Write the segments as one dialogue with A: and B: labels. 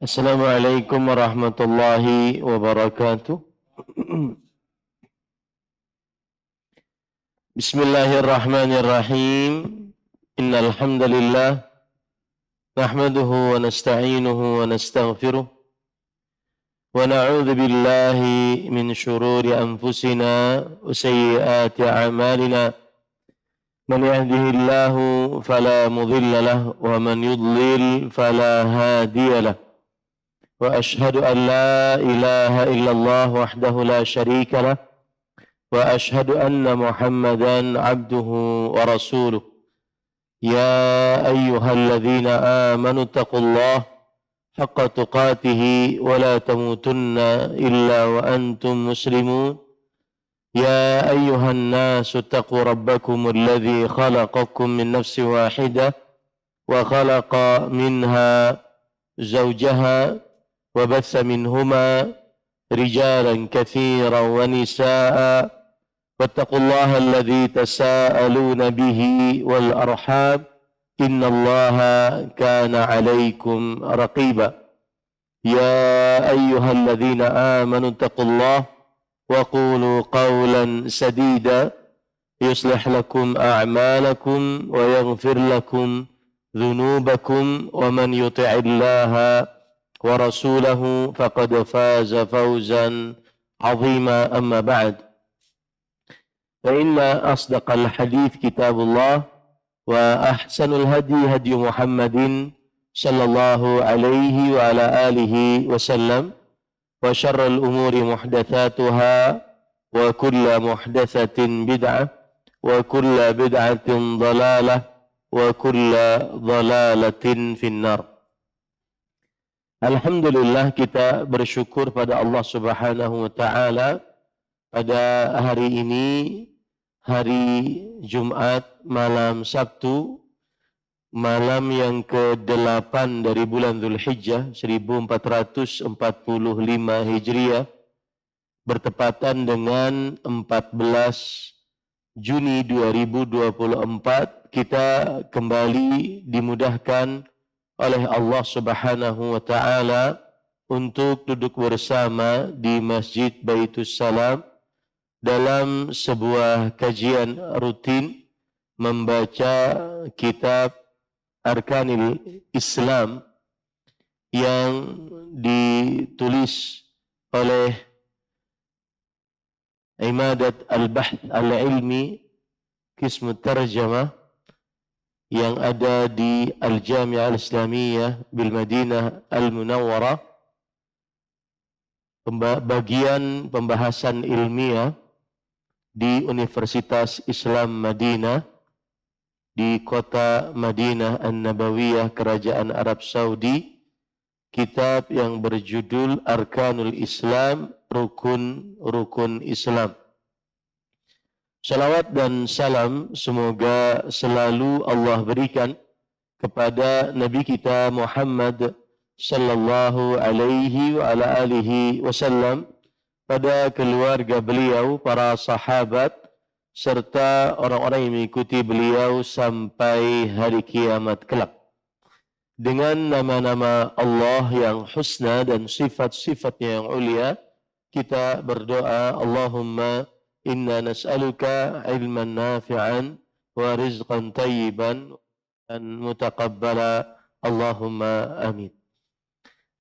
A: Assalamualaikum warahmatullahi wabarakatuh. Bismillahirrahmanirrahim. Innal hamdalillah nahmaduhu wa nasta'inuhu wa nastaghfiruh wa na'udzu billahi min shururi anfusina wa sayyiati a'malina. Man yahdihillahu fala mudilla lahu wa man yudlil fala hadiya lahu. وأشهد أن لا إله إلا الله وحده لا شريك له وأشهد أن محمدا عبده ورسوله يا أيها الذين آمنوا اتقوا الله حق تقاته ولا تموتن إلا وأنتم مسلمون يا أيها الناس اتقوا ربكم الذي خلقكم من نفس واحدة وخلق منها زوجها وبث منهما رجالا كثيرا ونساء واتقوا الله الذي تساءلون به والأرحام إن الله كان عليكم رقيبا يا أيها الذين آمنوا اتقوا الله وقولوا قولا سديدا يصلح لكم أعمالكم ويغفر لكم ذنوبكم ومن يطع الله ورسوله فقد فاز فوزا عظيما أما بعد فإن أصدق الحديث كتاب الله وأحسن الهدي هدي محمد صلى الله عليه وعلى آله وسلم وشر الأمور محدثاتها وكل محدثة بدعة وكل بدعة ضلالة وكل ضلالة في النار. Alhamdulillah, kita bersyukur pada Allah Subhanahu wa taala pada hari ini, hari Jumat, malam Sabtu, malam yang ke-8 dari bulan Dzulhijjah 1445 Hijriah, bertepatan dengan 14 Juni 2024, kita kembali dimudahkan oleh Allah Subhanahu wa taala untuk duduk bersama di Masjid Baitus Salam dalam sebuah kajian rutin membaca kitab Arkanil Islam yang ditulis oleh Imadat Al-Bahth Al-Ilmi Qism Tarjamah yang ada di Al-Jami'ah Al-Islamiyah bil Madinah Al-Munawwarah, bagian pembahasan ilmiah di Universitas Islam Madinah di kota Madinah An-Nabawiyah, Kerajaan Arab Saudi, kitab yang berjudul Arkanul Islam, Rukun-Rukun Islam. Salawat dan salam semoga selalu Allah berikan kepada Nabi kita Muhammad sallallahu alaihi wa ala alihi wasallam, pada keluarga beliau, para sahabat, serta orang-orang yang mengikuti beliau sampai hari kiamat kelak. Dengan nama-nama Allah yang husna dan sifat-sifatnya yang ulia, kita berdoa, Allahumma inna nas'aluka ilman nafi'an wa rizqan tayyiban dan mutaqabbala, Allahumma amin.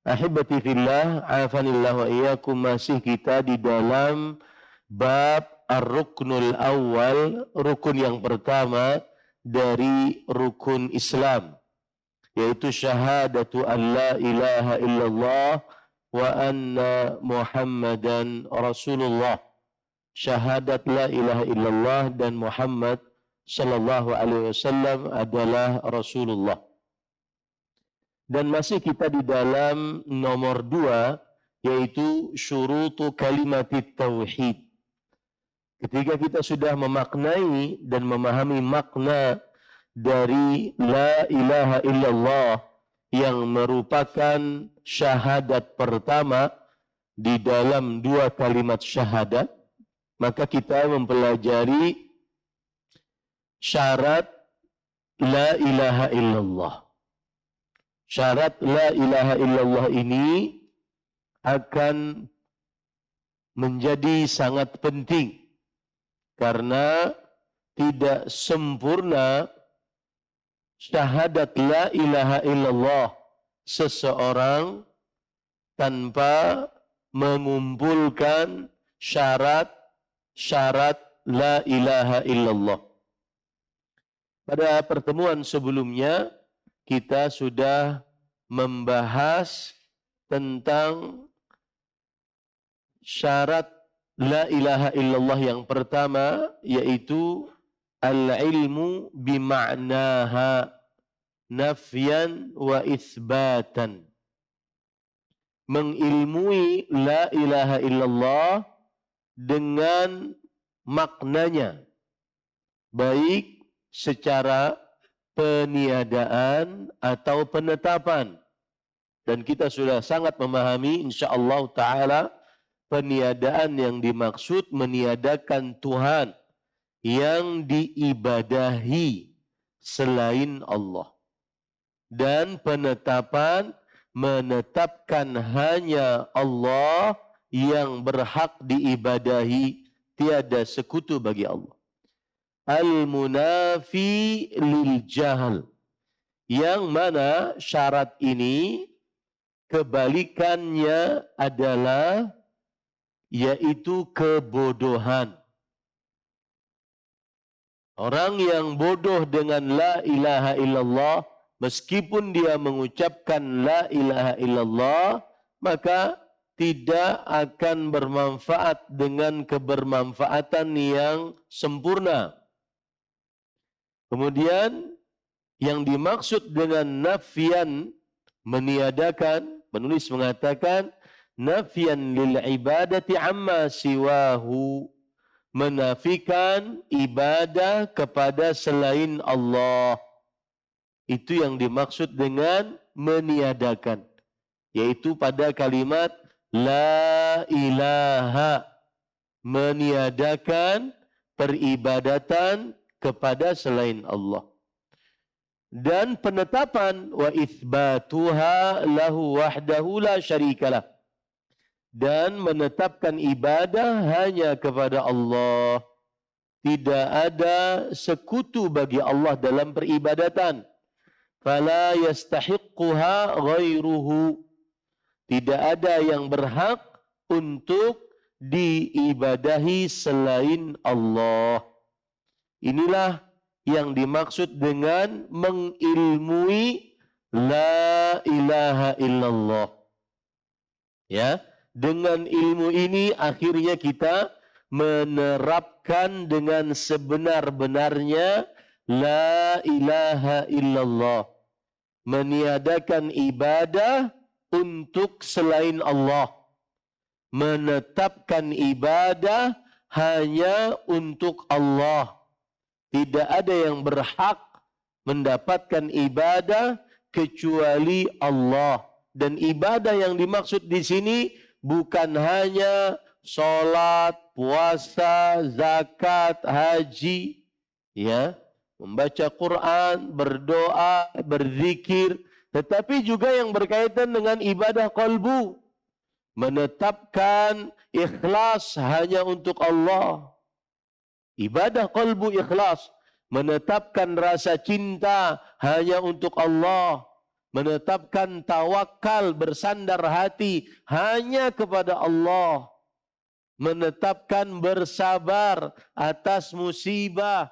A: Ahibati fillah, afanillah wa iyyakum, masih kita di dalam bab ar-ruknul awal, rukun yang pertama dari rukun Islam, yaitu syahadatu an la ilaha illallah wa anna Muhammadan Rasulullah. Syahadat la ilaha illallah dan Muhammad sallallahu alaihi wasallam adalah Rasulullah. Dan masih kita di dalam nomor 2, yaitu syurutu kalimatit tauhid. Ketika kita sudah memaknai dan memahami makna dari la ilaha illallah yang merupakan syahadat pertama di dalam 2 kalimat syahadat, maka kita mempelajari syarat la ilaha illallah. Syarat la ilaha illallah ini akan menjadi sangat penting karena tidak sempurna syahadat la ilaha illallah seseorang tanpa mengumpulkan syarat la ilaha illallah. Pada pertemuan sebelumnya kita sudah membahas tentang syarat la ilaha illallah yang pertama, yaitu al-ilmu bima'naha nafyan wa itsbatan. Mengilmui la ilaha illallah dengan maknanya, baik secara peniadaan atau penetapan. Dan kita sudah sangat memahami insyaallah ta'ala peniadaan yang dimaksud meniadakan Tuhan yang diibadahi selain Allah. Dan penetapan menetapkan hanya Allah yang berhak diibadahi, tiada sekutu bagi Allah. Al-munafi lil jahal, yang mana syarat ini kebalikannya adalah yaitu kebodohan. Orang yang bodoh dengan la ilaha illallah, meskipun dia mengucapkan la ilaha illallah, maka tidak akan bermanfaat dengan kebermanfaatan yang sempurna. Kemudian yang dimaksud dengan nafyan, meniadakan, penulis mengatakan nafyan lil ibadati amma siwahu, menafikan ibadah kepada selain Allah. Itu yang dimaksud dengan meniadakan, yaitu pada kalimat la ilaha, meniadakan peribadatan kepada selain Allah. Dan penetapan wa itsbatuha lahu wahdahu la syarikalah, dan menetapkan ibadah hanya kepada Allah, tidak ada sekutu bagi Allah dalam peribadatan. Fala yastahiqquha ghairuhu, tidak ada yang berhak untuk diibadahi selain Allah. Inilah yang dimaksud dengan mengilmui la ilaha illallah. Ya, dengan ilmu ini akhirnya kita menerapkan dengan sebenar-benarnya la ilaha illallah, meniadakan ibadah untuk selain Allah, menetapkan ibadah hanya untuk Allah. Tidak ada yang berhak mendapatkan ibadah kecuali Allah. Dan ibadah yang dimaksud di sini bukan hanya sholat, puasa, zakat, haji, ya, membaca Quran, berdoa, berzikir, tetapi juga yang berkaitan dengan ibadah qalbu, menetapkan ikhlas hanya untuk Allah. Ibadah qalbu ikhlas, menetapkan rasa cinta hanya untuk Allah, menetapkan tawakal, bersandar hati hanya kepada Allah, menetapkan bersabar atas musibah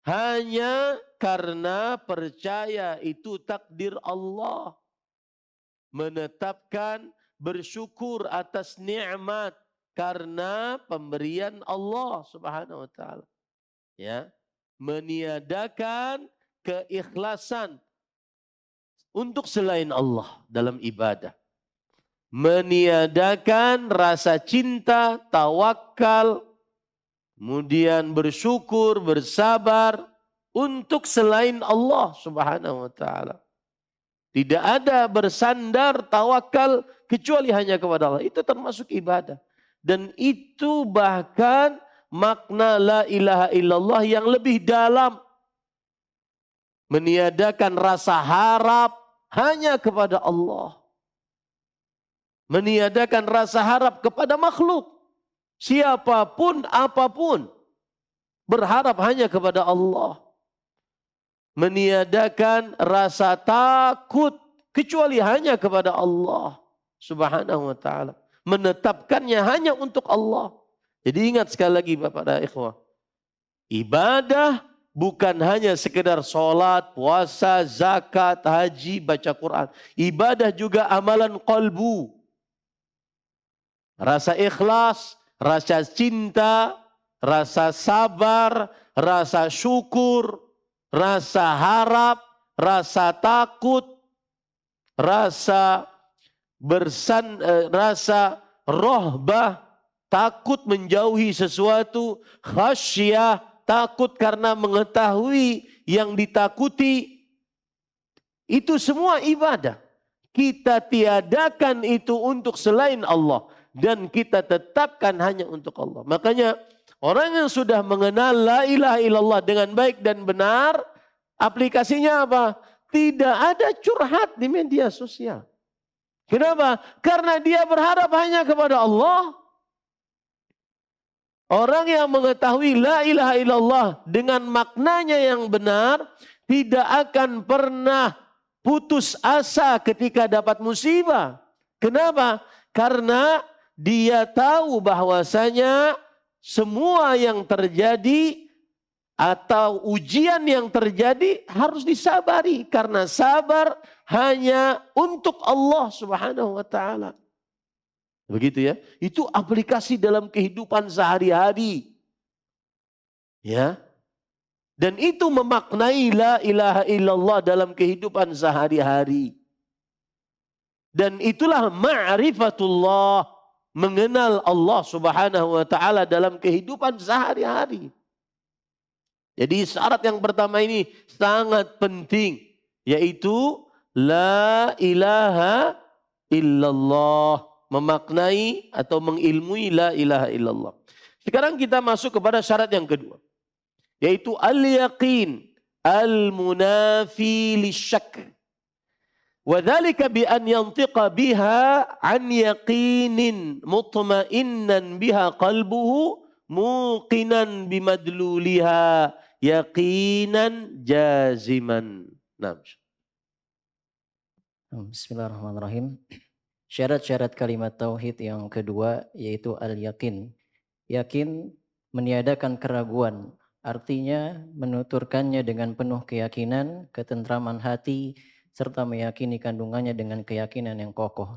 A: hanya karena percaya itu takdir Allah, menetapkan bersyukur atas nikmat karena pemberian Allah Subhanahu wa taala. Ya, meniadakan keikhlasan untuk selain Allah dalam ibadah. Meniadakan rasa cinta, tawakal, kemudian bersyukur, bersabar untuk selain Allah Subhanahu wa taala. Tidak ada bersandar tawakal kecuali hanya kepada Allah. Itu termasuk ibadah. Dan itu bahkan makna la ilaha illallah yang lebih dalam. Meniadakan rasa harap, hanya kepada Allah. Meniadakan rasa harap kepada makhluk. Siapapun, apapun. Berharap hanya kepada Allah. Meniadakan rasa takut kecuali hanya kepada Allah Subhanahu wa ta'ala. Menetapkannya hanya untuk Allah. Jadi ingat sekali lagi Bapak dan ikhwah. Ibadah bukan hanya sekedar sholat, puasa, zakat, haji, baca Quran. Ibadah juga amalan qalbu. Rasa ikhlas, rasa cinta, rasa sabar, rasa syukur, rasa harap, rasa takut, rasa rasa rohbah, takut menjauhi sesuatu, khasyah, takut karena mengetahui yang ditakuti. Itu semua ibadah. Kita tiadakan itu untuk selain Allah. Dan kita tetapkan hanya untuk Allah. Makanya orang yang sudah mengenal la ilaha illallah dengan baik dan benar, aplikasinya apa? Tidak ada curhat di media sosial. Kenapa? Karena dia berharap hanya kepada Allah. Orang yang mengetahui la ilaha illallah dengan maknanya yang benar, tidak akan pernah putus asa ketika dapat musibah. Kenapa? Karena dia tahu bahwasanya semua yang terjadi atau ujian yang terjadi harus disabari. Karena sabar hanya untuk Allah Subhanahu wa ta'ala. Begitu ya. Itu aplikasi dalam kehidupan sehari-hari. Ya. Dan itu memaknai la ilaha illallah dalam kehidupan sehari-hari. Dan itulah ma'rifatullah, mengenal Allah Subhanahu wa ta'ala dalam kehidupan sehari-hari. Jadi syarat yang pertama ini sangat penting, yaitu la ilaha illallah, memaknai atau mengilmui la ilaha illallah. Sekarang kita masuk kepada syarat yang kedua, yaitu al-yaqin al-munafi lisyak. Wadhalika bi an yantiqa biha an yaqinin mutmainnan biha qalbuhu muqinan bimadluliha yaqinan jaziman. Nah.
B: Bismillahirrahmanirrahim. Syarat-syarat kalimat tauhid yang kedua yaitu al-yakin. Yakin meniadakan keraguan, artinya menuturkannya dengan penuh keyakinan, ketentraman hati, serta meyakini kandungannya dengan keyakinan yang kokoh.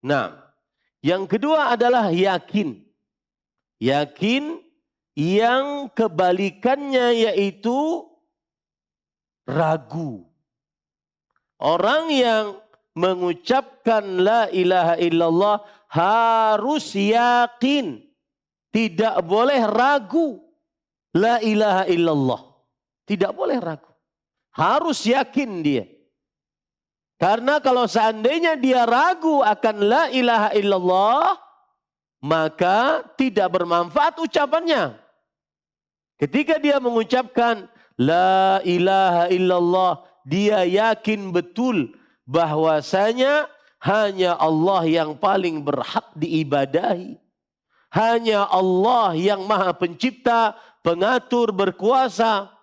A: Nah, yang kedua adalah yakin. Yakin yang kebalikannya yaitu ragu. Orang yang mengucapkan la ilaha illallah harus yakin. Tidak boleh ragu. La ilaha illallah. Tidak boleh ragu. Harus yakin dia. Karena kalau seandainya dia ragu akan la ilaha illallah, maka tidak bermanfaat ucapannya. Ketika dia mengucapkan la ilaha illallah, dia yakin betul bahwasanya hanya Allah yang paling berhak diibadahi. Hanya Allah yang maha pencipta, pengatur, berkuasa.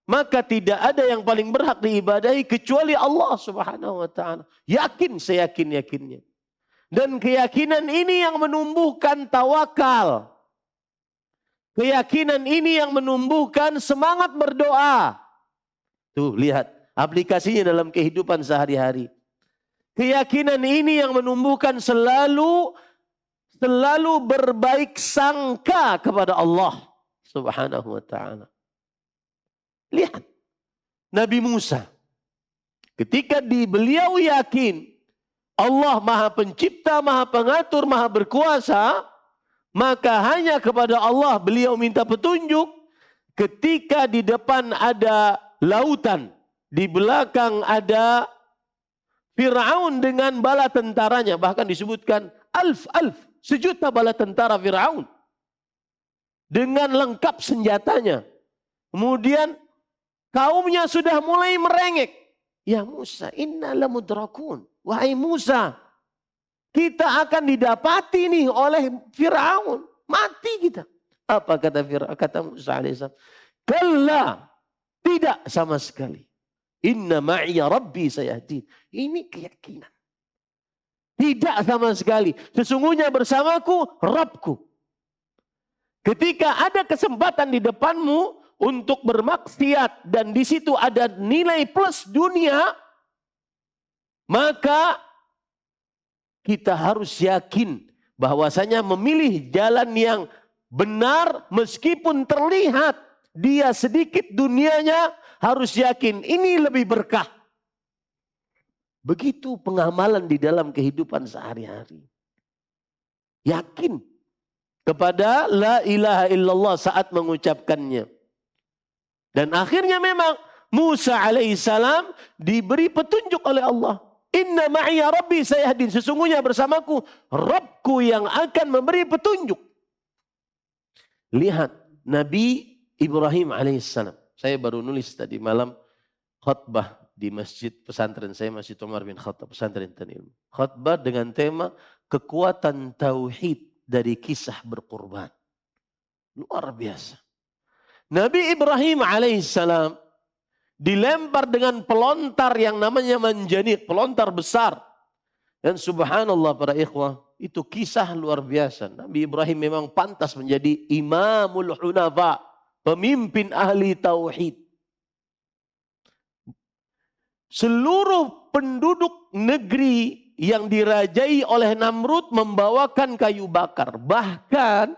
A: Maka tidak ada yang paling berhak diibadahi kecuali Allah Subhanahu wa ta'ala. Yakin seyakin-yakinnya. Dan keyakinan ini yang menumbuhkan tawakal. Keyakinan ini yang menumbuhkan semangat berdoa. Tuh lihat aplikasinya dalam kehidupan sehari-hari. Keyakinan ini yang menumbuhkan selalu berbaik sangka kepada Allah Subhanahu wa ta'ala. Lihat Nabi Musa. Ketika beliau yakin Allah maha pencipta, maha pengatur, maha berkuasa, maka hanya kepada Allah beliau minta petunjuk. Ketika di depan ada lautan, di belakang ada Fir'aun dengan bala tentaranya. Bahkan disebutkan alf, sejuta bala tentara Fir'aun. Dengan lengkap senjatanya. Kemudian kaumnya sudah mulai merengek. Ya Musa, inna lamudrakun. Wahai Musa, kita akan didapati nih oleh Fir'aun. Mati kita. Apa kata Musa alaihissalam? Kalla, tidak sama sekali. Inna ma'iya rabbi sayahdin. Ini keyakinan. Tidak sama sekali. Sesungguhnya bersamaku Rabbku. Ketika ada kesempatan di depanmu untuk bermaksiat dan di situ ada nilai plus dunia, maka kita harus yakin bahwasanya memilih jalan yang benar meskipun terlihat dia sedikit dunianya, harus yakin ini lebih berkah. Begitu pengamalan di dalam kehidupan sehari-hari. Yakin kepada la ilaha illallah saat mengucapkannya. Dan akhirnya memang Musa alaihissalam diberi petunjuk oleh Allah. Inna ma'iya rabbi sayahdin. Sesungguhnya bersamaku Rabbku yang akan memberi petunjuk. Lihat Nabi Ibrahim alaihissalam. Saya baru nulis tadi malam khutbah di masjid pesantren saya, Masjid Umar bin Khattab, pesantren Tanilmu. Khutbah dengan tema kekuatan tauhid dari kisah berkorban. Luar biasa. Nabi Ibrahim alaihissalam dilempar dengan pelontar yang namanya manjanik, pelontar besar. Dan subhanallah para ikhwah, itu kisah luar biasa. Nabi Ibrahim memang pantas menjadi imamul hunafa, pemimpin ahli tauhid. Seluruh penduduk negeri yang dirajai oleh Namrud membawakan kayu bakar. Bahkan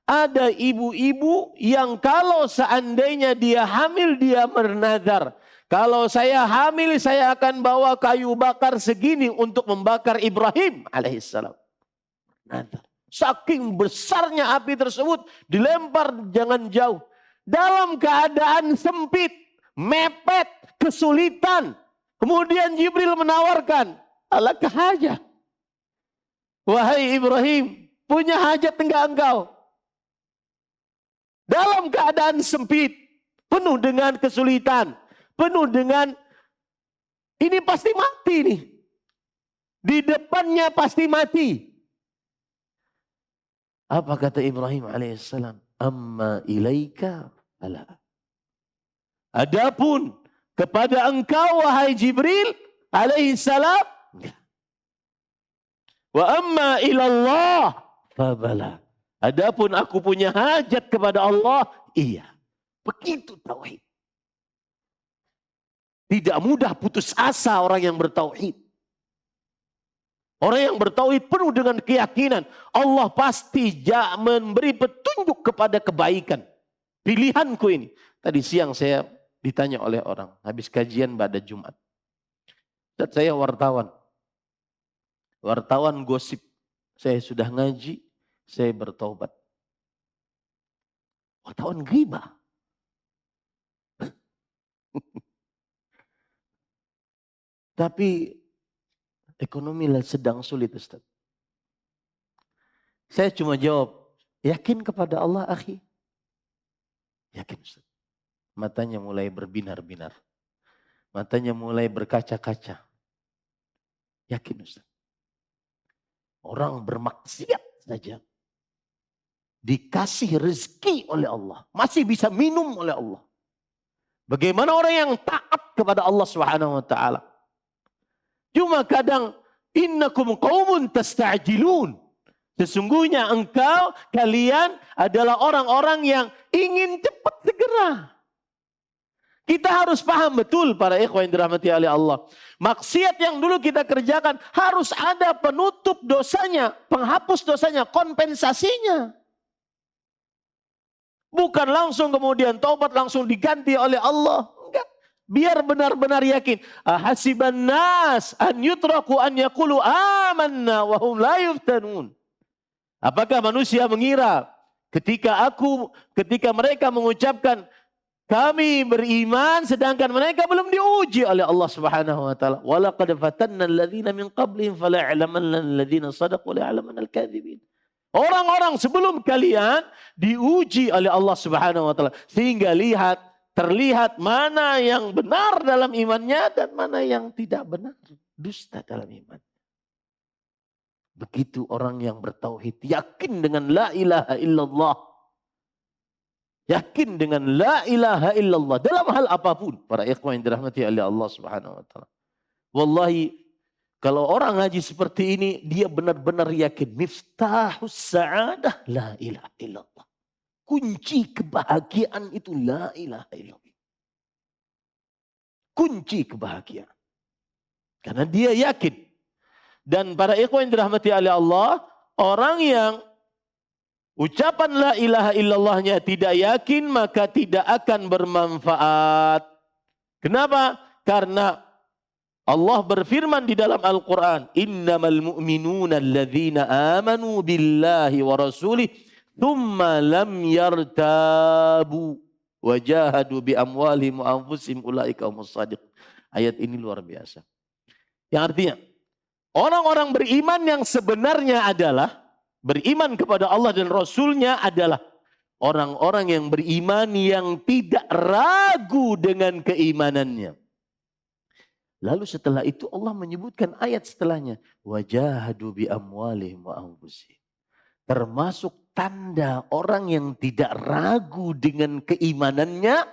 A: ada ibu-ibu yang kalau seandainya dia hamil, dia bernazar. Kalau saya hamil, saya akan bawa kayu bakar segini untuk membakar Ibrahim alaihissalam. Nazar. Saking besarnya api tersebut, dilempar jangan jauh. Dalam keadaan sempit, mepet, kesulitan. Kemudian Jibril menawarkan, alakah hajat? Wahai Ibrahim, punya hajat enggak engkau? Dalam keadaan sempit, penuh dengan kesulitan, penuh dengan ini pasti mati nih. Di depannya pasti mati. Apa kata Ibrahim alaihissalam? Amma ilaika ala. Adapun kepada engkau wahai Jibril alaihissalam, enggak. Wa amma ilallah fabala. Adapun aku punya hajat kepada Allah, iya. Begitu tauhid. Tidak mudah putus asa orang yang bertauhid. Orang yang bertauhid penuh dengan keyakinan Allah pasti memberi petunjuk kepada kebaikan. Pilihanku ini. Tadi siang saya ditanya oleh orang habis kajian pada Jumat. Dan saya wartawan. Wartawan gosip. Saya sudah ngaji. Saya bertaubat. Wartawan ghibah. Tapi ekonomi sedang sulit Ustaz. Saya cuma jawab, yakin kepada Allah akhi? Yakin Ustaz. Matanya mulai berbinar-binar. Matanya mulai berkaca-kaca. Yakin Ustaz. Orang bermaksiat saja dikasih rezeki oleh Allah. Masih bisa minum oleh Allah. Bagaimana orang yang taat kepada Allah Subhanahu wa taala? Cuma kadang innakum qaumun tasta'jilun. Sesungguhnya kalian adalah orang-orang yang ingin cepat segera. Kita harus paham betul para ikhwan yang dirahmati oleh Allah. Maksiat yang dulu kita kerjakan harus ada penutup dosanya, penghapus dosanya, kompensasinya. Bukan langsung kemudian taubat langsung diganti oleh Allah. Enggak. Biar benar-benar yakin. Ahasiban nas an yutraku an yaqulu amanna wa hum la yuftanun. Apakah manusia mengira ketika mereka mengucapkan kami beriman sedangkan mereka belum diuji oleh Allah Subhanahu wa taala. Wa laqad fatanna alladziina min qablihim fala ya'lamanna alladziina shadaqu wa la ya'lamanna al-kadzibin. Orang-orang sebelum kalian diuji oleh Allah Subhanahu wa taala sehingga lihat terlihat mana yang benar dalam imannya dan mana yang tidak benar, dusta dalam iman. Begitu orang yang bertauhid, yakin dengan la ilaha illallah. Yakin dengan la ilaha illallah dalam hal apapun. Para ikhwan yang dirahmati oleh Allah Subhanahu wa taala. Wallahi, kalau orang ngaji seperti ini, dia benar-benar yakin miftahus sa'adah la ilaha illallah. Kunci kebahagiaan itu la ilaha illallah. Kunci kebahagiaan. Karena dia yakin. Dan para ikhwan yang dirahmati oleh Allah, orang yang ucapan la ilaha illallahnya tidak yakin, maka tidak akan bermanfaat. Kenapa? Karena Allah berfirman di dalam Al-Quran, innamal mu'minuna alladzina amanu billahi wa rasulih thumma lam yartabu wajahadu bi amwalihim wa anfusihim ulaika humus shadiq. Ayat ini luar biasa. Yang artinya, orang-orang beriman yang sebenarnya adalah beriman kepada Allah dan Rasulnya adalah orang-orang yang beriman yang tidak ragu dengan keimanannya. Lalu setelah itu Allah menyebutkan ayat setelahnya. Wajahadu bi amwalihim wa anfusihim. Termasuk tanda orang yang tidak ragu dengan keimanannya.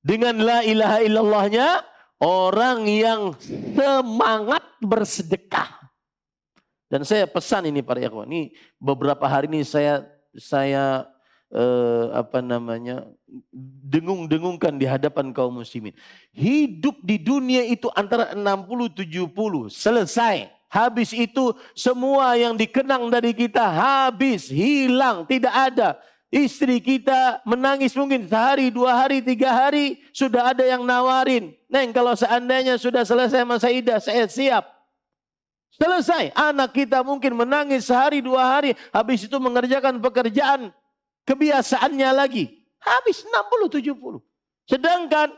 A: Dengan la ilaha illallahnya. Orang yang semangat bersedekah. Dan saya pesan ini para ikhwan. Ini beberapa hari ini saya dengung-dengungkan di hadapan kaum muslimin. Hidup di dunia itu antara 60-70. Selesai. Habis itu semua yang dikenang dari kita habis, hilang, tidak ada. Istri kita menangis mungkin sehari, 2 hari, 3 hari. Sudah ada yang nawarin. Neng, kalau seandainya sudah selesai masa idah, saya siap. Selesai. Anak kita mungkin menangis sehari, 2 hari. Habis itu mengerjakan pekerjaan kebiasaannya lagi. Habis 60-70. Sedangkan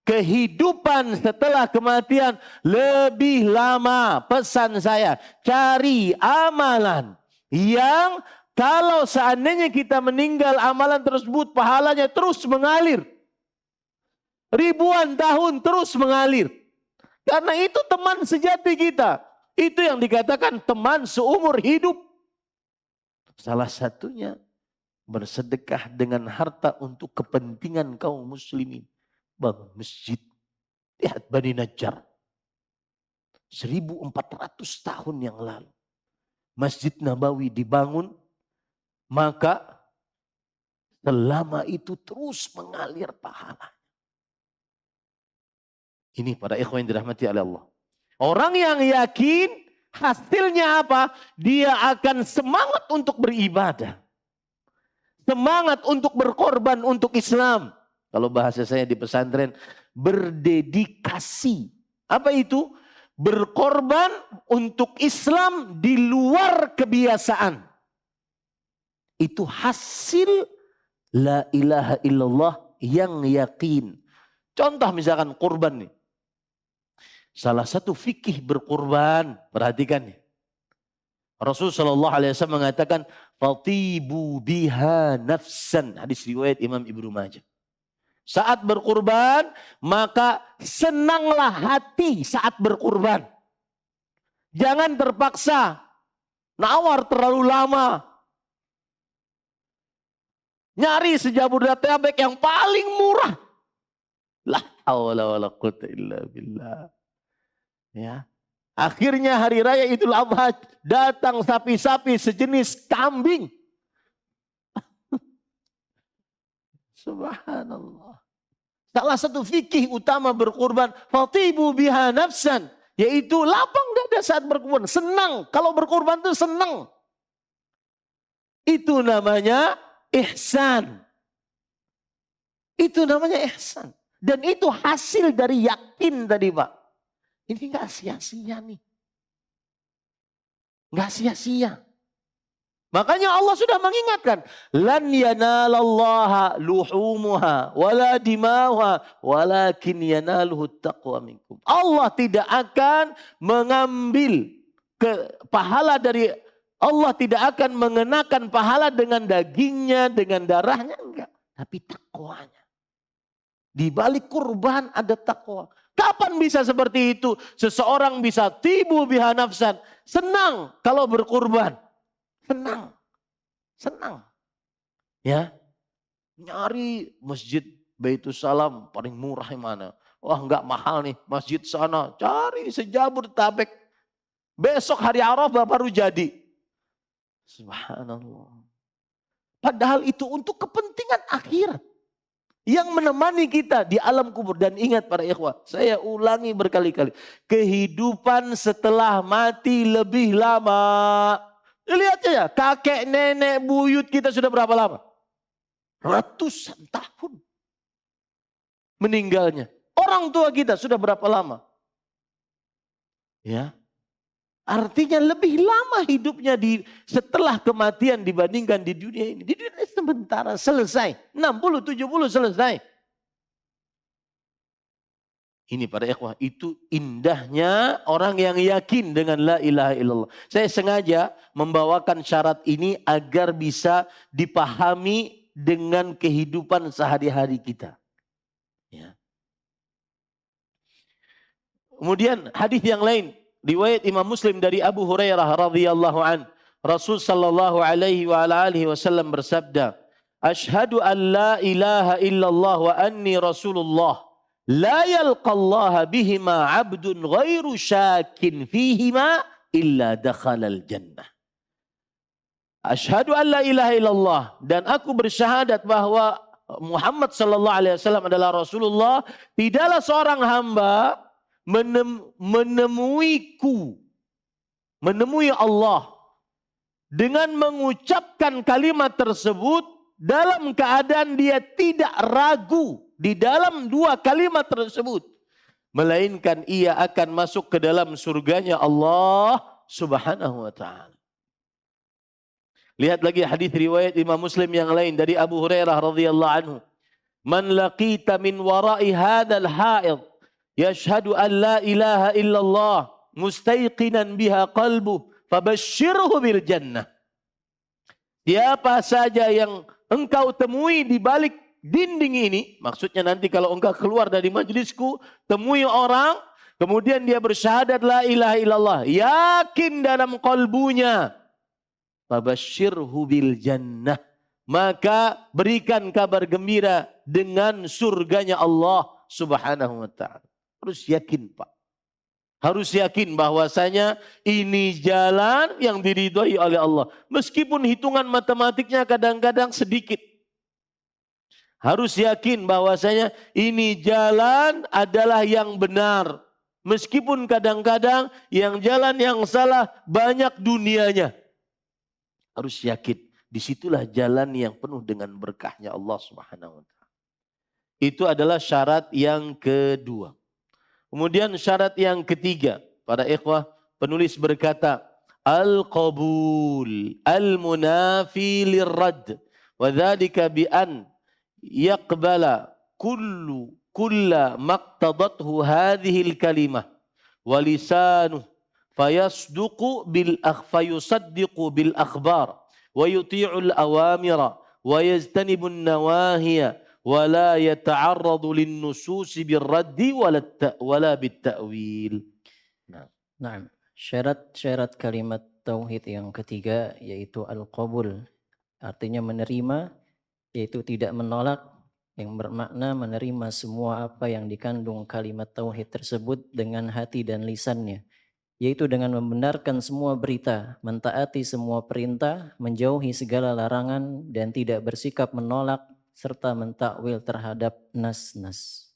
A: kehidupan setelah kematian lebih lama. Pesan saya, cari amalan yang kalau seandainya kita meninggal, amalan tersebut pahalanya terus mengalir. Ribuan tahun terus mengalir. Karena itu teman sejati kita. Itu yang dikatakan teman seumur hidup. Salah satunya bersedekah dengan harta untuk kepentingan kaum muslimin. Bangun masjid. Lihat Bani Najjar. 1400 tahun yang lalu. Masjid Nabawi dibangun. Maka selama itu terus mengalir pahala. Ini para ikhwan yang dirahmati oleh Allah. Orang yang yakin hasilnya apa? Dia akan semangat untuk beribadah. Semangat untuk berkorban untuk Islam. Kalau bahasa saya di pesantren, berdedikasi. Apa itu? Berkorban untuk Islam di luar kebiasaan. Itu hasil la ilaha illallah yang yakin. Contoh misalkan kurban nih. Salah satu fikih berkurban, perhatikan nih. Rasulullah SAW mengatakan, fatibu biha nafsan. Hadis riwayat Imam Ibnu Majah. Saat berkurban, maka senanglah hati saat berkurban. Jangan terpaksa, nawar terlalu lama. Nyari sejabur tabek yang paling murah. La haula wala quwwata illa billah. Ya. Akhirnya hari raya Idul Adha datang sapi-sapi sejenis kambing. Subhanallah. Salah satu fikih utama berkurban, fatibu biha nafsan, yaitu lapang dada saat berkurban, senang. Kalau berkurban itu senang. Itu namanya ihsan. Itu namanya ihsan. Dan itu hasil dari yakin tadi Pak. Ini gak sia-sia nih. Gak sia-sia. Makanya Allah sudah mengingatkan. Lan yanalallaha luhumuha wala dimauha walakin yanaluhu taqwa minkum. Allah tidak akan mengambil pahala dari Allah, tidak akan mengenakan pahala dengan dagingnya, dengan darahnya, enggak. Tapi takwanya. Di balik kurban ada takwa. Kapan bisa seperti itu? Seseorang bisa tibu biha nafsan. Senang kalau berkurban. Senang. Senang. Ya. Nyari masjid Baitus Salam paling murah yang mana? Wah enggak mahal nih masjid sana. Cari sejabodetabek. Besok hari Arafah baru jadi. Subhanallah. Padahal itu untuk kepentingan akhirat. Yang menemani kita di alam kubur. Dan ingat para ikhwah, saya ulangi berkali-kali. Kehidupan setelah mati lebih lama. Lihat saja, kakek, nenek, buyut kita sudah berapa lama? Ratusan tahun meninggalnya. Orang tua kita sudah berapa lama? Ya. Artinya lebih lama hidupnya setelah kematian dibandingkan di dunia ini. Di dunia ini sementara selesai. 60, 70 selesai. Ini para ikhwah, itu indahnya orang yang yakin dengan la ilaha illallah. Saya sengaja membawakan syarat ini agar bisa dipahami dengan kehidupan sehari-hari kita. Ya. Kemudian hadis yang lain. Riwayat Imam Muslim dari Abu Hurairah radhiyallahu an, Rasul sallallahu alaihi wa ala alihi wasallam bersabda, "Asyhadu an la ilaha illallah wa anni Rasulullah, la yalqallaha bihima 'abdun ghairu syakin fihima illa dakhalal jannah." Asyhadu an la ilaha illallah, dan aku bersyahadat bahwa Muhammad sallallahu alaihi wasallam adalah Rasulullah, tidaklah seorang hamba menemui Allah dengan mengucapkan kalimat tersebut dalam keadaan dia tidak ragu di dalam dua kalimat tersebut, melainkan ia akan masuk ke dalam surganya Allah Subhanahu wa taala. Lihat lagi hadis riwayat Imam Muslim yang lain dari Abu Hurairah radhiyallahu anhu, "Man laqita min wara'i hadzal ha'id yashhadu an la ilaha illallah mustayqinan biha qalbuh fabashshirhu bil jannah." Siapa saja yang engkau temui di balik dinding ini, maksudnya nanti kalau engkau keluar dari majlisku, temui orang, kemudian dia bersyahadat la ilaha illallah, yakin dalam qalbunya, fabashshirhu bil jannah, maka berikan kabar gembira dengan surganya Allah Subhanahu wa taala. Harus yakin, Pak. Harus yakin bahwasanya ini jalan yang diridhai oleh Allah. Meskipun hitungan matematiknya kadang-kadang sedikit. Harus yakin bahwasanya ini jalan adalah yang benar. Meskipun kadang-kadang yang jalan yang salah banyak dunianya. Harus yakin. Disitulah jalan yang penuh dengan berkahnya Allah Subhanahu wa taala. Itu adalah syarat yang kedua. Kemudian syarat yang ketiga, para ikhwah, penulis berkata, al-qabul al-munafi lirrad, wa dzalika bi an yaqbala kulla maqtadathu hadhihi al-kalimah wa lisanuhu fayusaddiqu bil akhbar wa yuti'u al-awamira wa yajtanibu an-nawahiya wala yata'arradu lin-nususi bir-raddi wala bit-ta'wil.
B: Nah, syarat-syarat kalimat tauhid yang ketiga yaitu al-qabul, artinya menerima, yaitu tidak menolak, yang bermakna menerima semua apa yang dikandung kalimat tauhid tersebut dengan hati dan lisannya, yaitu dengan membenarkan semua berita, mentaati semua perintah, menjauhi segala larangan, dan tidak bersikap menolak serta mentakwil terhadap nas-nas.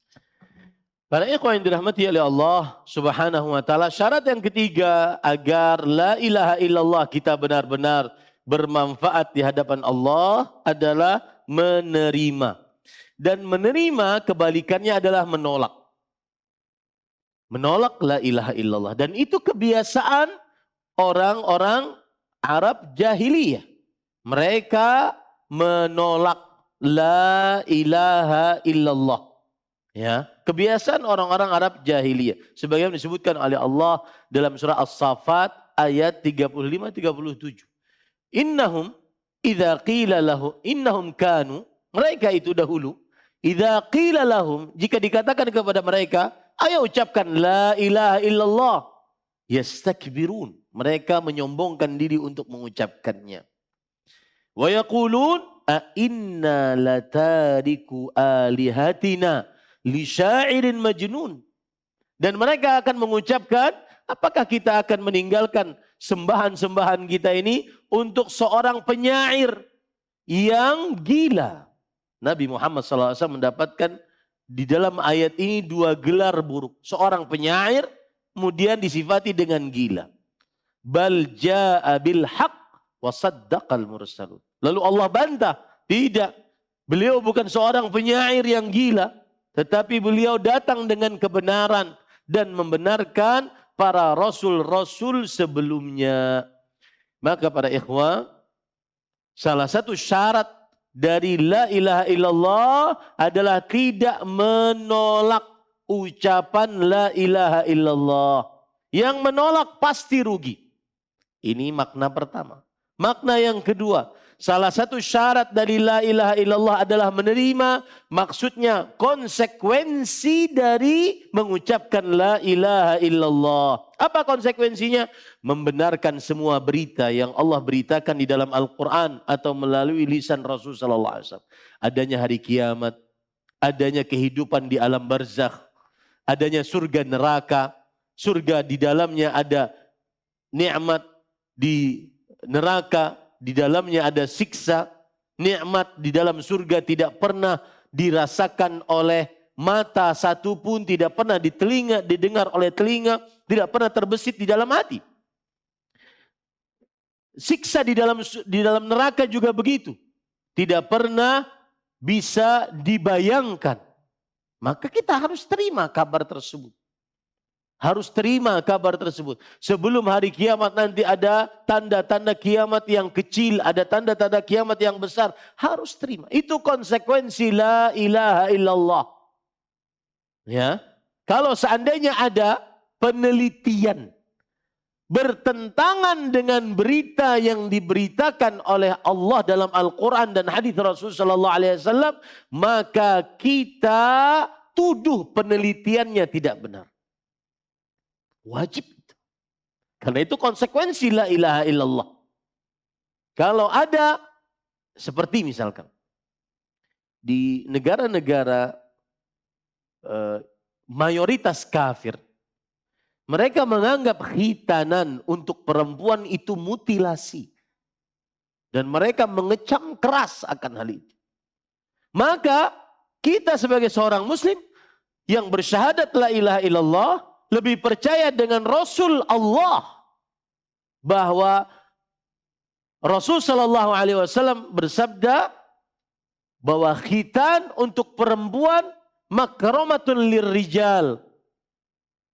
A: Para ikhwan yang dirahmati oleh Allah Subhanahu wa taala, syarat yang ketiga agar la ilaha illallah kita benar-benar bermanfaat di hadapan Allah adalah menerima. Dan menerima kebalikannya adalah menolak. Menolak la ilaha illallah. Dan itu kebiasaan orang-orang Arab jahiliyah. Mereka menolak la ilaha illallah. Ya, kebiasaan orang-orang Arab jahiliyah. Sebagaimana disebutkan oleh Allah dalam surah As-Saffat ayat 35-37. Innahum idza qila lahu innahum kanu, mereka itu dahulu idza qila lahum, jika dikatakan kepada mereka, ayo ucapkan la ilaha illallah, yastakbirun, mereka menyombongkan diri untuk mengucapkannya. Wa yaqulun a inna latariku alihatina li syairin majnun. Dan mereka akan mengucapkan, apakah kita akan meninggalkan sembahan-sembahan kita ini untuk seorang penyair yang gila. Nabi Muhammad SAW mendapatkan di dalam ayat ini 2 gelar buruk. Seorang penyair kemudian disifati dengan gila. Bal ja'a bil haq wa saddaqal mursalun. Lalu Allah bantah, tidak. Beliau bukan seorang penyair yang gila, tetapi beliau datang dengan kebenaran dan membenarkan para rasul-rasul sebelumnya. Maka para ikhwah, salah satu syarat dari la ilaha illallah adalah tidak menolak ucapan la ilaha illallah. Yang menolak pasti rugi. Ini makna pertama. Makna yang kedua, salah satu syarat dari la ilaha illallah adalah menerima, maksudnya konsekuensi dari mengucapkan la ilaha illallah. Apa konsekuensinya? Membenarkan semua berita yang Allah beritakan di dalam Al-Quran atau melalui lisan Rasul sallallahu alaihi wasallam. Adanya hari kiamat, adanya kehidupan di alam barzakh, adanya surga neraka, surga di dalamnya ada nikmat, di neraka di dalamnya ada siksa, nikmat di dalam surga tidak pernah dirasakan oleh mata satupun, tidak pernah didengar oleh telinga, tidak pernah terbesit di dalam hati. Siksa di dalam neraka juga begitu, tidak pernah bisa dibayangkan. Maka kita harus terima kabar tersebut. Harus terima kabar tersebut. Sebelum hari kiamat nanti ada tanda-tanda kiamat yang kecil, ada tanda-tanda kiamat yang besar. Harus terima. Itu konsekuensi la ilaha illallah. Ya. Kalau seandainya ada penelitian bertentangan dengan berita yang diberitakan oleh Allah dalam Al-Quran dan hadis Rasul sallallahu alaihi wasallam, maka kita tuduh penelitiannya tidak benar. Wajib. Karena itu konsekuensi la ilaha illallah. Kalau ada seperti misalkan di negara-negara mayoritas kafir, mereka menganggap khitanan untuk perempuan itu mutilasi. Dan mereka mengecam keras akan hal itu. Maka kita sebagai seorang muslim yang bersyahadat la ilaha illallah, lebih percaya dengan Rasul Allah, bahwa Rasul sallallahu alaihi wasallam bersabda bahwa khitan untuk perempuan makramatun lirrijal.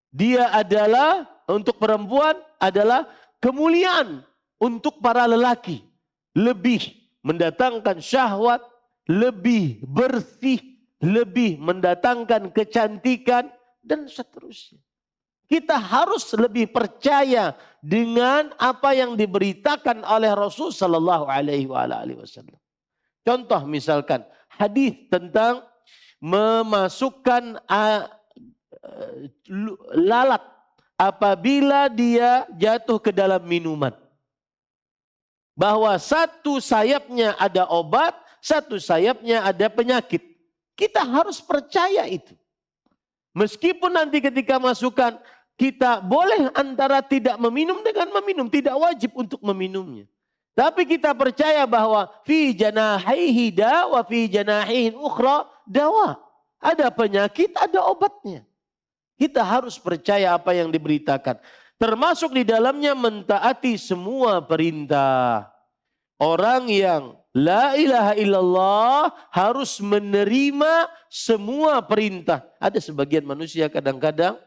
A: Dia adalah untuk perempuan adalah kemuliaan untuk para lelaki, lebih mendatangkan syahwat, lebih bersih, lebih mendatangkan kecantikan dan seterusnya. Kita harus lebih percaya dengan apa yang diberitakan oleh Rasul sallallahu alaihi wasallam. Contoh misalkan hadis tentang memasukkan lalat apabila dia jatuh ke dalam minuman. Bahwa satu sayapnya ada obat, satu sayapnya ada penyakit. Kita harus percaya itu. Meskipun nanti ketika masukkan, kita boleh antara tidak meminum dengan meminum. Tidak wajib untuk meminumnya. Tapi kita percaya bahwa fi janahihi da wa fi janahihin ukhra dawa. Ada penyakit, ada obatnya. Kita harus percaya apa yang diberitakan. Termasuk di dalamnya mentaati semua perintah. Orang yang la ilaha illallah harus menerima semua perintah. Ada sebagian manusia kadang-kadang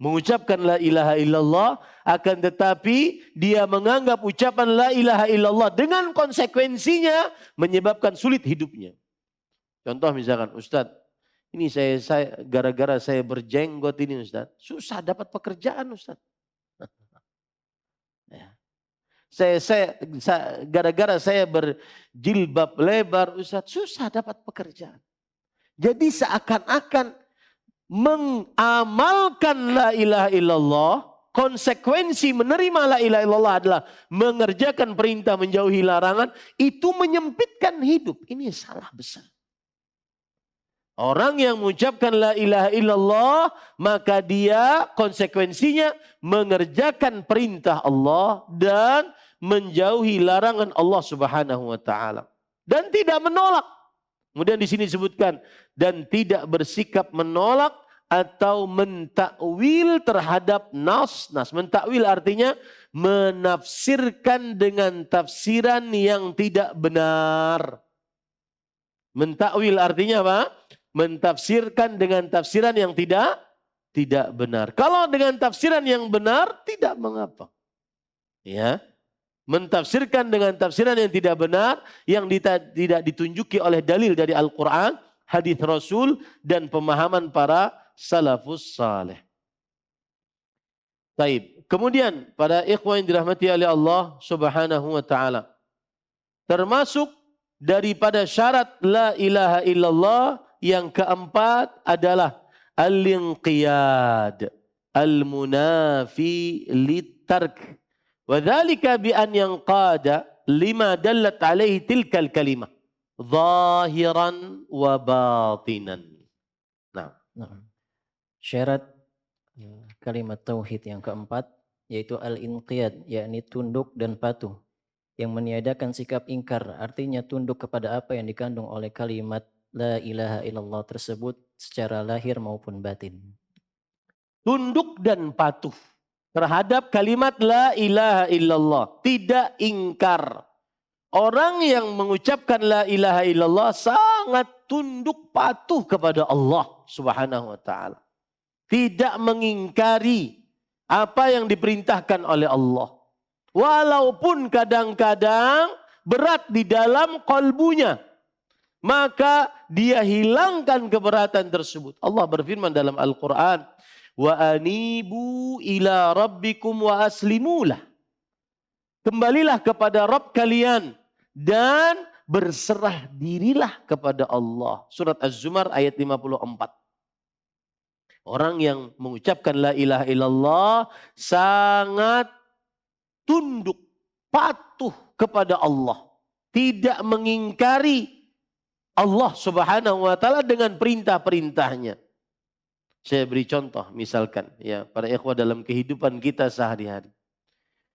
A: mengucapkan la ilaha illallah, akan tetapi dia menganggap ucapan la ilaha illallah dengan konsekuensinya menyebabkan sulit hidupnya. Contoh misalkan, Ustadz, ini saya gara-gara saya berjenggot ini Ustadz, susah dapat pekerjaan Ustadz. Ya. Gara-gara saya berjilbab lebar Ustadz, susah dapat pekerjaan. Jadi seakan-akan mengamalkan la ilaha illallah, konsekuensi menerima la ilaha illallah adalah mengerjakan perintah, menjauhi larangan, itu menyempitkan hidup. Ini salah besar. Orang yang mengucapkan la ilaha illallah, maka dia konsekuensinya mengerjakan perintah Allah dan menjauhi larangan Allah Subhanahu wa taala. Dan tidak menolak. Kemudian di sini disebutkan dan tidak bersikap menolak atau mentakwil terhadap nas. Mentakwil artinya menafsirkan dengan tafsiran yang tidak benar. Mentakwil artinya apa? Mentafsirkan dengan tafsiran yang tidak benar. Kalau dengan tafsiran yang benar tidak mengapa. Ya. Mentafsirkan dengan tafsiran yang tidak benar, yang tidak ditunjuki oleh dalil dari Al-Quran, hadis Rasul, dan pemahaman para salafus saleh. Baik. Kemudian pada ikhwan yang dirahmati oleh Allah Subhanahu wa taala, termasuk daripada syarat la ilaha illallah yang keempat adalah al-inqiyad al-munafi litark. Wadzalika bi an yanqada lima dallat alaihi tilkal kalimah zahiran wa batinan. Nah,
B: Syarat kalimat tauhid yang keempat yaitu al-inqiyad, yakni tunduk dan patuh, yang meniadakan sikap ingkar, artinya tunduk kepada apa yang dikandung oleh kalimat la ilaha illallah tersebut secara lahir maupun batin.
A: tunduk dan patuh terhadap kalimat la ilaha illallah, tidak ingkar. Orang yang mengucapkan la ilaha illallah sangat tunduk patuh kepada Allah Subhanahu wa taala. Tidak mengingkari apa yang diperintahkan oleh Allah. Walaupun kadang-kadang berat di dalam kalbunya, maka dia hilangkan keberatan tersebut. Allah berfirman dalam Al-Quran, wa anibu ila rabbikum wa aslimulah. Kembalilah kepada Rabb kalian dan berserah dirilah kepada Allah. Surat Az-Zumar ayat 54. Orang yang mengucapkan la ilaha illallah sangat tunduk, patuh kepada Allah. Tidak mengingkari Allah Subhanahu wa taala dengan perintah-perintahnya. Saya beri contoh misalkan ya para ikhwah dalam kehidupan kita sehari-hari.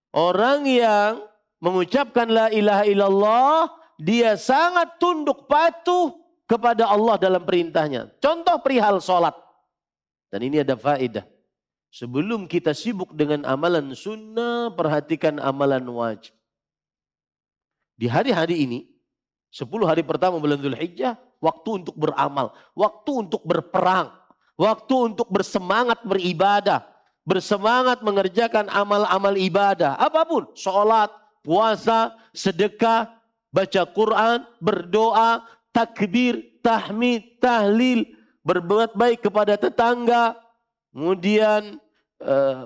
A: Orang yang mengucapkan la ilaha illallah, dia sangat tunduk patuh kepada Allah dalam perintahnya. Contoh perihal sholat. Dan ini ada faedah. Sebelum kita sibuk dengan amalan sunnah, perhatikan amalan wajib. Di hari-hari ini, 10 hari pertama bulan Dzulhijjah, waktu untuk beramal, waktu untuk berperang, waktu untuk bersemangat beribadah, bersemangat mengerjakan amal-amal ibadah, apapun, sholat, puasa, sedekah, baca Quran, berdoa, takbir, tahmid, tahlil, berbuat baik kepada tetangga, kemudian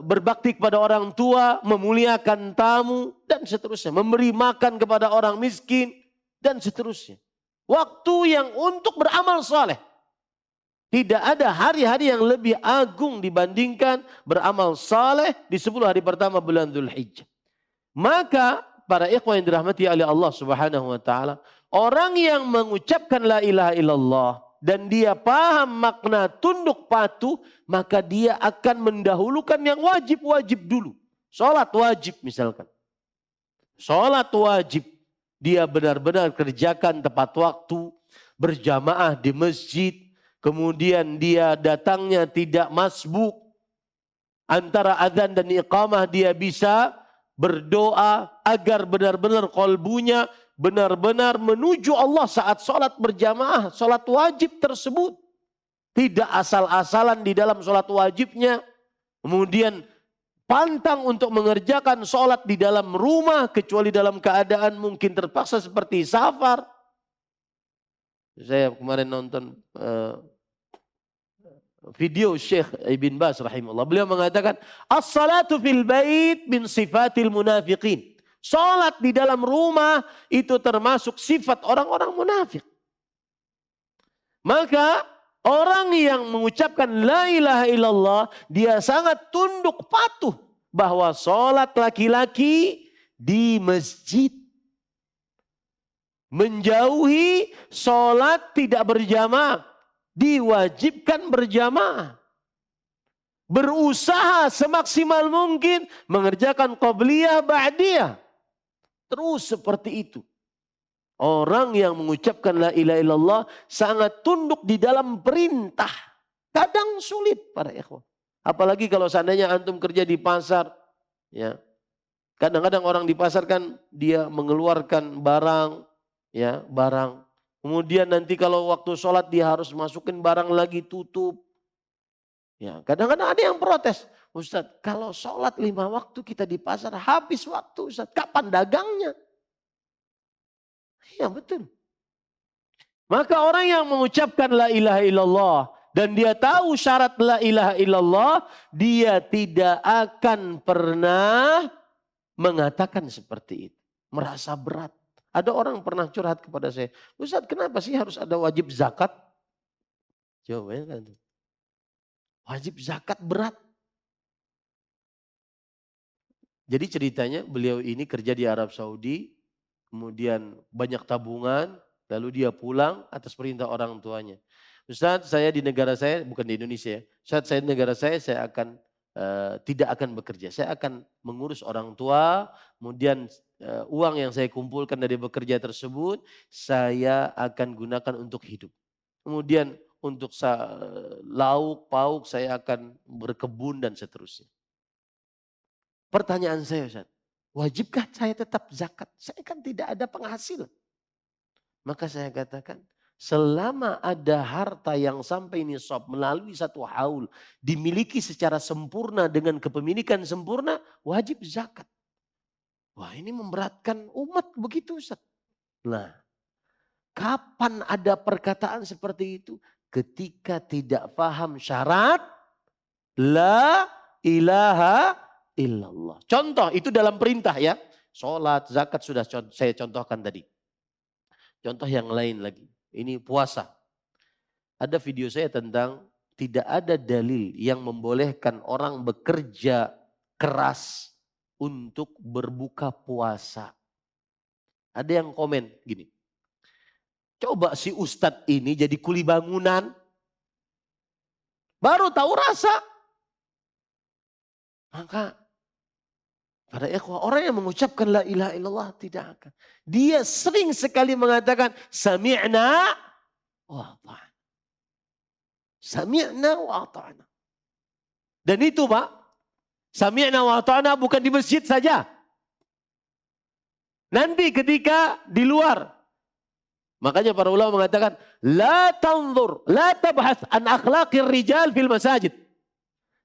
A: berbakti kepada orang tua, memuliakan tamu, dan seterusnya, memberi makan kepada orang miskin, dan seterusnya. Waktu yang untuk beramal saleh. Tidak ada hari-hari yang lebih agung dibandingkan beramal saleh di 10 hari pertama bulan Dzulhijjah. Maka para ikhwan yang dirahmati oleh Allah Subhanahu wa taala, orang yang mengucapkan la ilaha illallah dan dia paham makna tunduk patuh, maka dia akan mendahulukan yang wajib-wajib dulu. Salat wajib misalkan. Salat wajib. Dia benar-benar kerjakan tepat waktu, berjamaah di masjid, kemudian dia datangnya tidak masbuk. Antara azan dan iqamah dia bisa berdoa agar benar-benar qalbunya benar-benar menuju Allah saat sholat berjamaah, sholat wajib tersebut. Tidak asal-asalan di dalam sholat wajibnya. Kemudian pantang untuk mengerjakan sholat di dalam rumah kecuali dalam keadaan mungkin terpaksa seperti safar. Saya kemarin nonton video Syekh Ibn Baz rahimahullah. Beliau mengatakan, as-salatu fil bait min sifatil munafiqin. Sholat di dalam rumah itu termasuk sifat orang-orang munafik. Maka orang yang mengucapkan la ilaha illallah, dia sangat tunduk patuh bahwa sholat laki-laki di masjid. Menjauhi sholat tidak berjamaah, diwajibkan berjamaah. Berusaha semaksimal mungkin mengerjakan qabliyah ba'diyah. Terus seperti itu. Orang yang mengucapkan la ilaha illallah sangat tunduk di dalam perintah. Kadang sulit para ikhwan. Apalagi kalau seandainya antum kerja di pasar. Ya. Kadang-kadang orang di pasar kan dia mengeluarkan barang. Ya, barang. Kemudian nanti kalau waktu sholat dia harus masukin barang lagi tutup. Ya, kadang-kadang ada yang protes. Ustadz, kalau sholat 5 waktu kita di pasar habis waktu Ustadz. Kapan dagangnya? Iya betul. Maka orang yang mengucapkan la ilaha illallah dan dia tahu syarat la ilaha illallah, dia tidak akan pernah mengatakan seperti itu. Merasa berat. Ada orang pernah curhat kepada saya, Ustadz kenapa sih harus ada wajib zakat? Jawabannya kan, wajib zakat berat. Jadi ceritanya beliau ini kerja di Arab Saudi, kemudian banyak tabungan, lalu dia pulang atas perintah orang tuanya. Ustadz saya di negara saya, bukan di Indonesia ya, Ustadz saya di negara saya akan tidak akan bekerja. Saya akan mengurus orang tua, kemudian uang yang saya kumpulkan dari bekerja tersebut, saya akan gunakan untuk hidup. Kemudian untuk lauk, pauk, saya akan berkebun dan seterusnya. Pertanyaan saya Ustaz, wajibkah saya tetap zakat? Saya kan tidak ada penghasilan. Maka saya katakan, selama ada harta yang sampai nisab melalui satu haul, dimiliki secara sempurna dengan kepemilikan sempurna, wajib zakat. Wah ini memberatkan umat begitu Ustaz. Nah, kapan ada perkataan seperti itu? Ketika tidak paham syarat la ilaha illallah. Contoh itu dalam perintah ya. Sholat, zakat sudah saya contohkan tadi. Contoh yang lain lagi. Ini puasa. Ada video saya tentang tidak ada dalil yang membolehkan orang bekerja keras untuk berbuka puasa. Ada yang komen gini. Coba si ustadz ini jadi kuli bangunan. Baru tahu rasa. Maka pada ikhwah, orang yang mengucapkan la ilaha illallah tidak akan. Dia sering sekali mengatakan sami'na wa ata'na. Sami'na wa ata'na. Dan itu Pak, sami'na wa ata'na bukan di masjid saja. Nanti ketika di luar. Makanya para ulama mengatakan la tanzur, la tabhath an akhlaqir rijal fil masajid.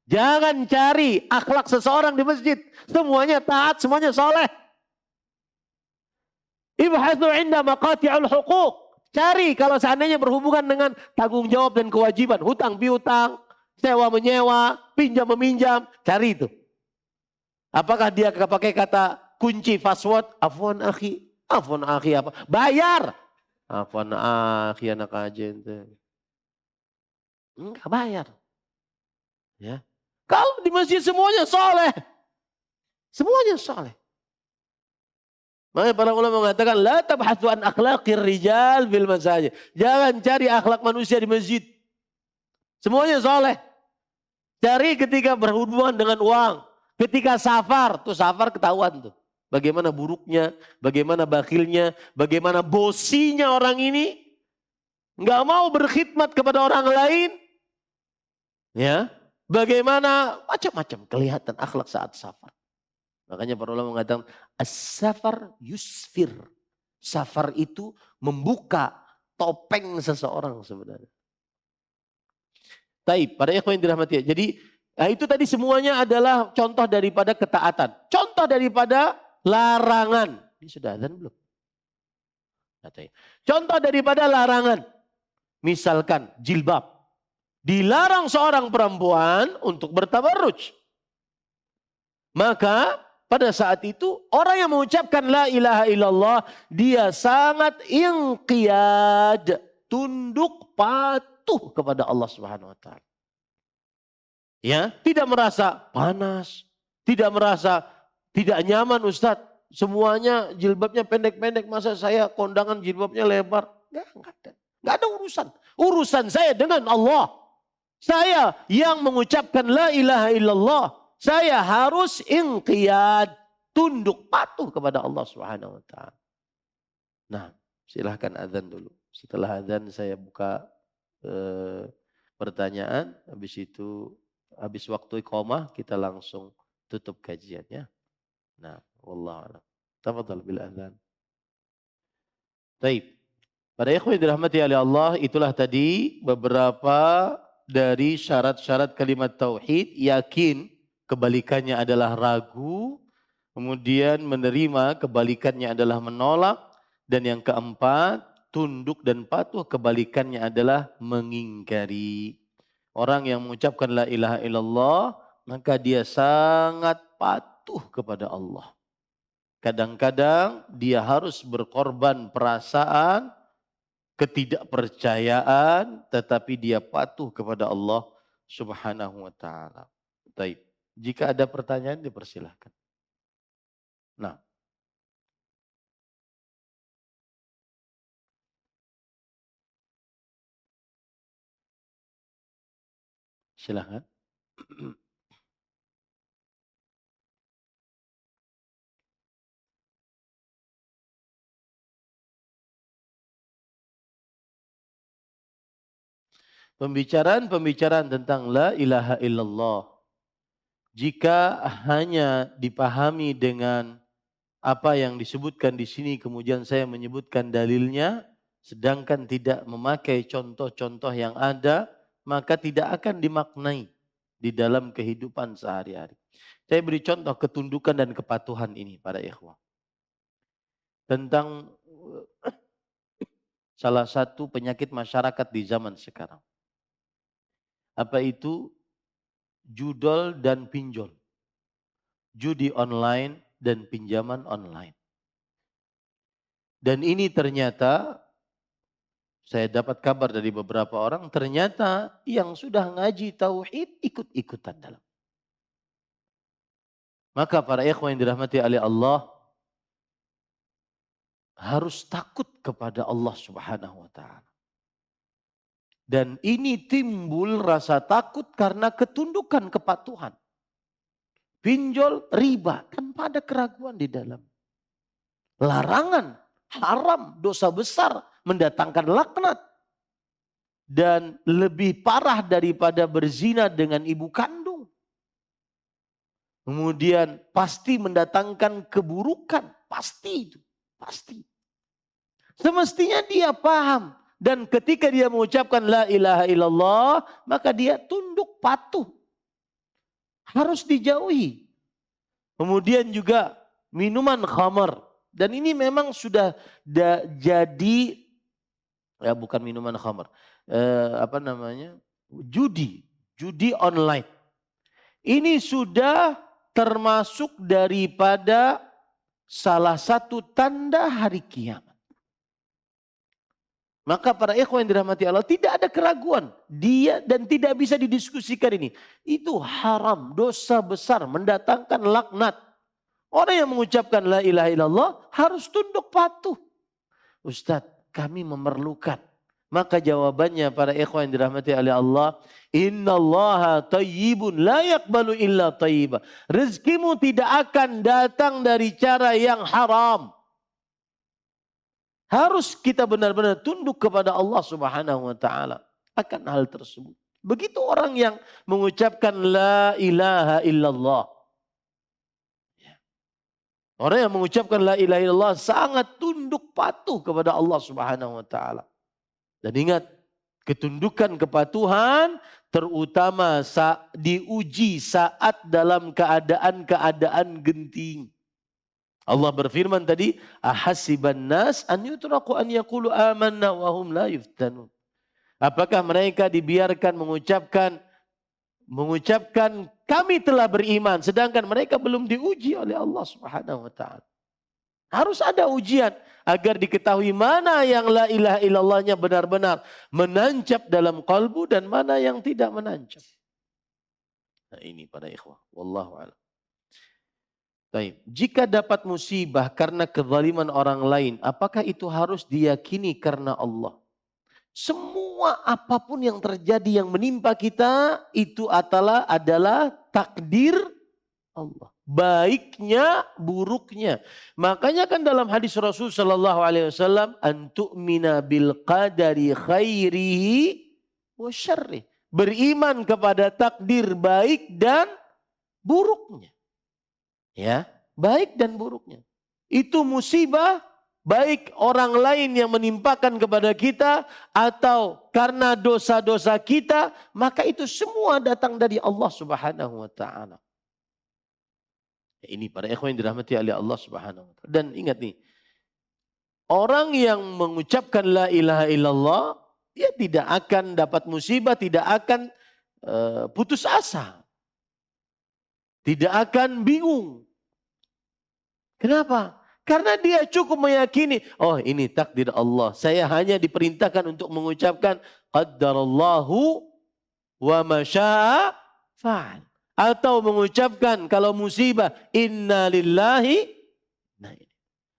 A: Jangan cari akhlak seseorang di masjid. Semuanya taat, semuanya soleh. Ibhathu inda maqati'ul huquq. Cari kalau seandainya berhubungan dengan tanggung jawab dan kewajiban. Hutang piutang, sewa menyewa, pinjam meminjam. Cari itu. Apakah dia pakai kata kunci password? Afwan akhi. Afwan akhi apa? Bayar. Afwan akhi anak ajen. Enggak bayar. Ya. Kalau di masjid semuanya soleh. Semuanya soleh. Makanya para ulama mengatakan, la tabhathu an akhlaqir rijal fil masajid. Jangan cari akhlak manusia di masjid. Semuanya soleh. Cari ketika berhubungan dengan uang. Ketika safar, tuh safar ketahuan tuh. Bagaimana buruknya, bagaimana bakhilnya, bagaimana bosinya orang ini. Nggak mau berkhidmat kepada orang lain. Ya. Bagaimana macam-macam kelihatan akhlak saat safar. Makanya para ulama mengatakan as-safar yusfir. Safar itu membuka topeng seseorang sebenarnya. Taib, pada ikhwan yang dirahmati. Jadi itu tadi semuanya adalah contoh daripada ketaatan. Contoh daripada larangan. Ini sudah azan belum? Contoh daripada larangan. Misalkan jilbab. Dilarang seorang perempuan untuk bertabarruj. Maka pada saat itu orang yang mengucapkan la ilaha illallah dia sangat inqiyad. tunduk patuh kepada Allah Subhanahu wa taala. Ya, tidak merasa panas, tidak merasa tidak nyaman Ustadz. Semuanya jilbabnya pendek-pendek, masa saya kondangan jilbabnya lebar? Enggak ada. Enggak ada urusan. Urusan saya dengan Allah. Saya yang mengucapkan la ilaha illallah. Saya harus inqiyad, tunduk patuh kepada Allah Subhanahu wa taala. Nah, silahkan azan dulu. Setelah azan saya buka pertanyaan, habis waktu iqamah kita langsung tutup kajiannya. Nah, wallahu a'lam. Tafadhal bil adzan. Baik. Para ikhwan yang dirahmati oleh Allah, itulah tadi beberapa dari syarat-syarat kalimat tauhid. Yakin, kebalikannya adalah ragu. Kemudian menerima, kebalikannya adalah menolak. Dan yang keempat, tunduk dan patuh, kebalikannya adalah mengingkari. Orang yang mengucapkan la ilaha illallah, maka dia sangat patuh kepada Allah. Kadang-kadang dia harus berkorban perasaan, ketidakpercayaan, tetapi dia patuh kepada Allah Subhanahu wa taala. Baik. Jika ada pertanyaan dipersilahkan. Nah. Silahkan. Pembicaraan tentang la ilaha illallah, jika hanya dipahami dengan apa yang disebutkan di sini, kemudian saya menyebutkan dalilnya, sedangkan tidak memakai contoh-contoh yang ada, maka tidak akan dimaknai di dalam kehidupan sehari-hari. Saya beri contoh ketundukan dan kepatuhan ini para ikhwah. Tentang salah satu penyakit masyarakat di zaman sekarang. Apa itu? Judol dan pinjol. Judi online dan pinjaman online. Dan ini ternyata, saya dapat kabar dari beberapa orang, ternyata yang sudah ngaji tauhid ikut-ikutan dalam. Maka para ikhwan yang dirahmati oleh Allah, harus takut kepada Allah Subhanahu wa taala. Dan ini timbul rasa takut karena ketundukan kepatuhan. Pinjol, riba, tanpa ada keraguan di dalam. Larangan, haram, dosa besar, mendatangkan laknat. Dan lebih parah daripada berzina dengan ibu kandung. Kemudian pasti mendatangkan keburukan, pasti itu, pasti. Semestinya dia paham. Dan ketika dia mengucapkan la ilaha illallah, maka dia tunduk patuh. Harus dijauhi. Kemudian juga minuman khamar. Dan ini memang sudah jadi, ya bukan minuman khamar. Judi online. Ini sudah termasuk daripada salah satu tanda hari kiamat. Maka para ikhwan yang dirahmati Allah, tidak ada keraguan. Dia dan tidak bisa didiskusikan ini. Itu haram, dosa besar, mendatangkan laknat. Orang yang mengucapkan la ilaha illallah harus tunduk patuh. Ustadz, kami memerlukan. Maka jawabannya para ikhwan yang dirahmati oleh Allah, innallaha tayyibun la yaqbalu illa tayyiba. Rezekimu tidak akan datang dari cara yang haram. Harus kita benar-benar tunduk kepada Allah Subhanahu wa taala akan hal tersebut. Begitu orang yang mengucapkan la ilaha illallah. Orang yang mengucapkan la ilaha illallah sangat tunduk patuh kepada Allah Subhanahu wa taala. Dan ingat, ketundukan kepatuhan terutama diuji saat dalam keadaan-keadaan genting. Allah berfirman tadi, ahasiban nas an yutraku an yaqulu amanna wa hum la yuftanun. Apakah mereka dibiarkan mengucapkan kami telah beriman sedangkan mereka belum diuji oleh Allah Subhanahu wa taala. Harus ada ujian agar diketahui mana yang la ilaha illallahnya benar-benar menancap dalam kalbu dan mana yang tidak menancap. Nah ini para ikhwah. Wallahu a'lam. Baik. Jika dapat musibah karena kezaliman orang lain, apakah itu harus diyakini karena Allah? Semua apapun yang terjadi yang menimpa kita itu adalah takdir Allah. Baiknya, buruknya. Makanya kan dalam hadis Rasul sallallahu alaihi wasallam, antu'mina bil qadari khairihi wa syarrih. Beriman kepada takdir baik dan buruknya. Ya, baik dan buruknya. Itu musibah baik orang lain yang menimpakan kepada kita atau karena dosa-dosa kita, maka itu semua datang dari Allah Subhanahu wa taala. Ini para ikhwan yang dirahmati oleh Allah Subhanahu wa taala. Dan ingat nih, orang yang mengucapkan la ilaha illallah, dia tidak akan dapat musibah, tidak akan putus asa. Tidak akan bingung. Kenapa? Karena dia cukup meyakini, oh ini takdir Allah. Saya hanya diperintahkan untuk mengucapkan qaddarallahu wa ma syaa fa'al. Atau mengucapkan kalau musibah inna lillahi.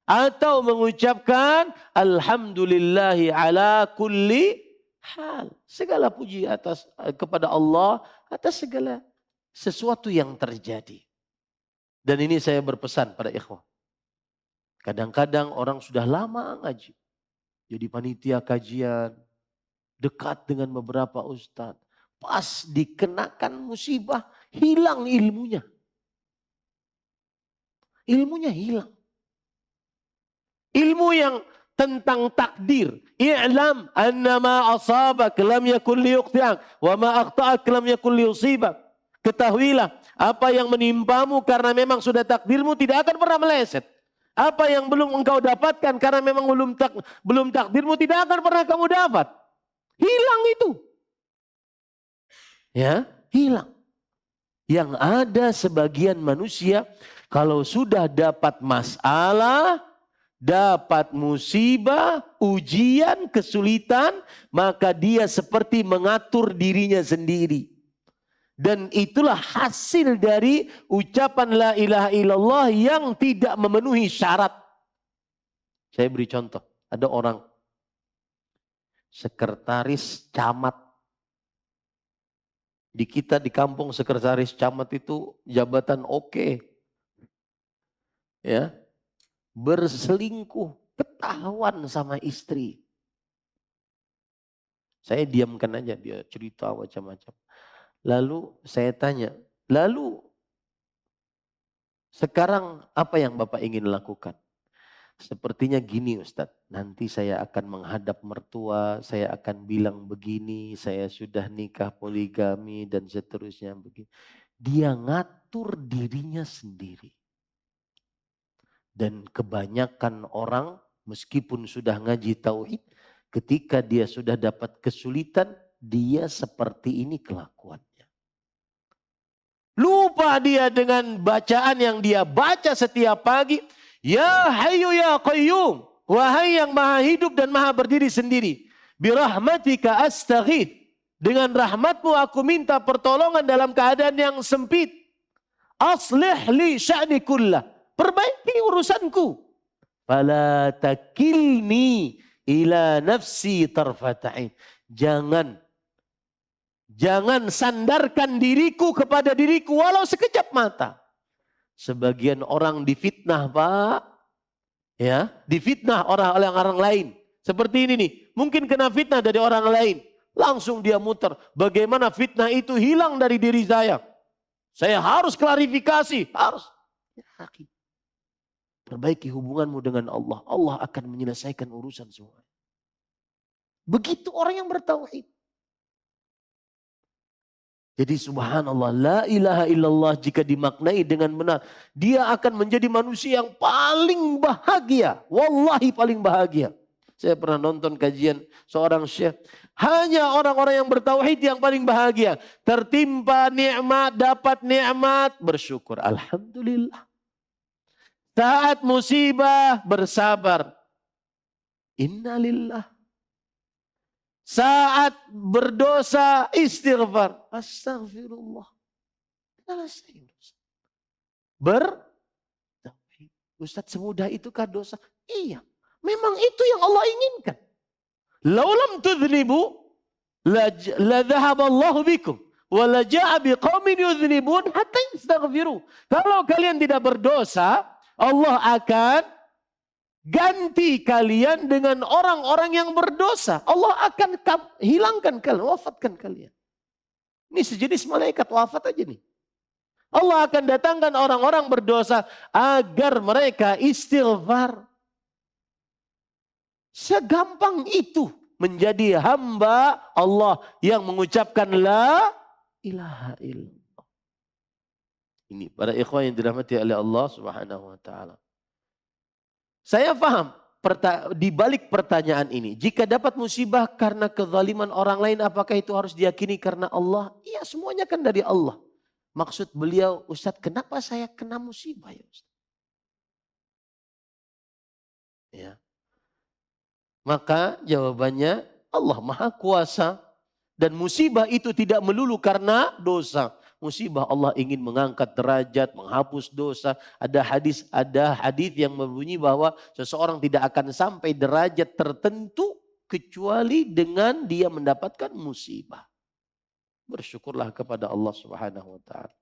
A: Atau mengucapkan alhamdulillahi ala kulli hal. Segala puji atas kepada Allah atas segala sesuatu yang terjadi. Dan ini saya berpesan pada ikhwah. Kadang-kadang orang sudah lama ngaji. Jadi panitia kajian. Dekat dengan beberapa ustadz. Pas dikenakan musibah. Hilang ilmunya. Ilmunya hilang. Ilmu yang tentang takdir. I'lam annama asabak lam yakun liyuqti'ak. Wa ma akhta'ak lam yakun liyusibak. Ketahuilah, apa yang menimpamu karena memang sudah takdirmu tidak akan pernah meleset. Apa yang belum engkau dapatkan karena memang belum takdirmu tidak akan pernah kamu dapat. Hilang itu. Ya, hilang. Yang ada sebagian manusia kalau sudah dapat masalah, dapat musibah, ujian, kesulitan, maka dia seperti mengatur dirinya sendiri. Dan itulah hasil dari ucapan la ilaha illallah yang tidak memenuhi syarat. Saya beri contoh. Ada orang sekretaris camat. Di kita di kampung sekretaris camat itu jabatan oke. Ya. Berselingkuh, ketahuan sama istri. Saya diamkan aja, dia cerita macam-macam. Lalu saya tanya, lalu sekarang apa yang Bapak ingin lakukan? Sepertinya gini Ustadz, nanti saya akan menghadap mertua, saya akan bilang begini, saya sudah nikah poligami dan seterusnya begini. Dia ngatur dirinya sendiri. Dan kebanyakan orang meskipun sudah ngaji tauhid, ketika dia sudah dapat kesulitan, dia seperti ini kelakuannya. Lupa dia dengan bacaan yang dia baca setiap pagi. Ya Hayyu ya Qayyum. Wahai yang maha hidup dan maha berdiri sendiri. Birahmatika astaghith. Dengan rahmatmu aku minta pertolongan dalam keadaan yang sempit. Aslih li sya'ni kullah. Perbaiki urusanku. Fala takilni ila nafsi tarfata'in. Jangan sandarkan diriku kepada diriku walau sekejap mata. Sebagian orang difitnah Pak. Ya, difitnah orang lain. Seperti ini nih, mungkin kena fitnah dari orang lain. Langsung dia muter. Bagaimana fitnah itu hilang dari diri saya. Saya harus klarifikasi. Harus. Ya, perbaiki hubunganmu dengan Allah. Allah akan menyelesaikan urusan semua. Begitu orang yang bertauhid. Jadi subhanallah, la ilaha illallah jika dimaknai dengan benar. Dia akan menjadi manusia yang paling bahagia. Wallahi paling bahagia. Saya pernah nonton kajian seorang syekh. Hanya orang-orang yang bertauhid yang paling bahagia. Tertimpa nikmat, dapat nikmat, bersyukur. Alhamdulillah. Saat musibah bersabar. Innalillah. Saat berdosa istighfar. Astagfirullah. Ustaz, semudah itukah dosa? Iya. Memang itu yang Allah inginkan. Laulam tudhnibu la dhahaballahu bikum wa la ja'a biqaumin yudhnibun hatta yastaghfiru. Kalau kalian tidak berdosa, Allah akan ganti kalian dengan orang-orang yang berdosa. Allah akan hilangkan kalian, wafatkan kalian. Ini sejenis malaikat wafat aja nih. Allah akan datangkan orang-orang berdosa agar mereka istighfar. Segampang itu menjadi hamba Allah yang mengucapkan la ilaha illallah. Ini para ikhwan yang dirahmati oleh Allah Subhanahu wa taala. Saya paham di balik pertanyaan ini, jika dapat musibah karena kezaliman orang lain, apakah itu harus diyakini karena Allah? Iya, semuanya kan dari Allah. Maksud beliau, Ustadz, kenapa saya kena musibah ya Ustadz? Ya. Maka jawabannya, Allah Maha Kuasa dan musibah itu tidak melulu karena dosa. Musibah Allah ingin mengangkat derajat, menghapus dosa. Ada hadis yang berbunyi bahwa seseorang tidak akan sampai derajat tertentu kecuali dengan dia mendapatkan musibah. Bersyukurlah kepada Allah Subhanahu wa taala.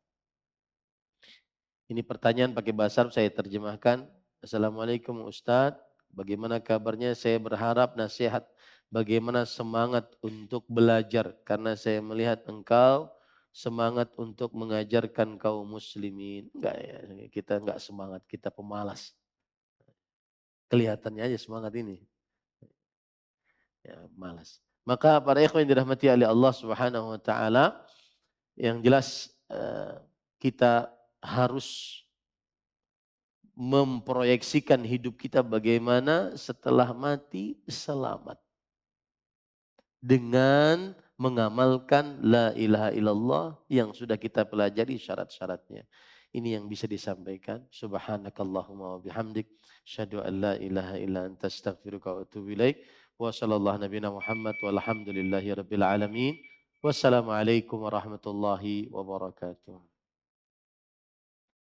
A: Ini pertanyaan pakai bahasa Arab, saya terjemahkan. Assalamualaikum Ustadz, bagaimana kabarnya? Saya berharap nasihat bagaimana semangat untuk belajar karena saya melihat engkau semangat untuk mengajarkan kaum muslimin. Enggak ya, kita enggak semangat, kita pemalas. Kelihatannya aja semangat ini. Ya, malas. Maka para ikhwan yang dirahmati oleh Allah Subhanahu wa taala, yang jelas kita harus memproyeksikan hidup kita bagaimana setelah mati selamat. Dengan mengamalkan la ilaha illallah yang sudah kita pelajari syarat-syaratnya. Ini yang bisa disampaikan. Subhanakallahumma wa bihamdik. Asyhadu an la ilaha illa anta astaghfiruka wa atubu ilaik. Wa sallallahu nabiyana Muhammad walhamdulillahi rabbil alamin. Wassalamualaikum warahmatullahi wabarakatuh.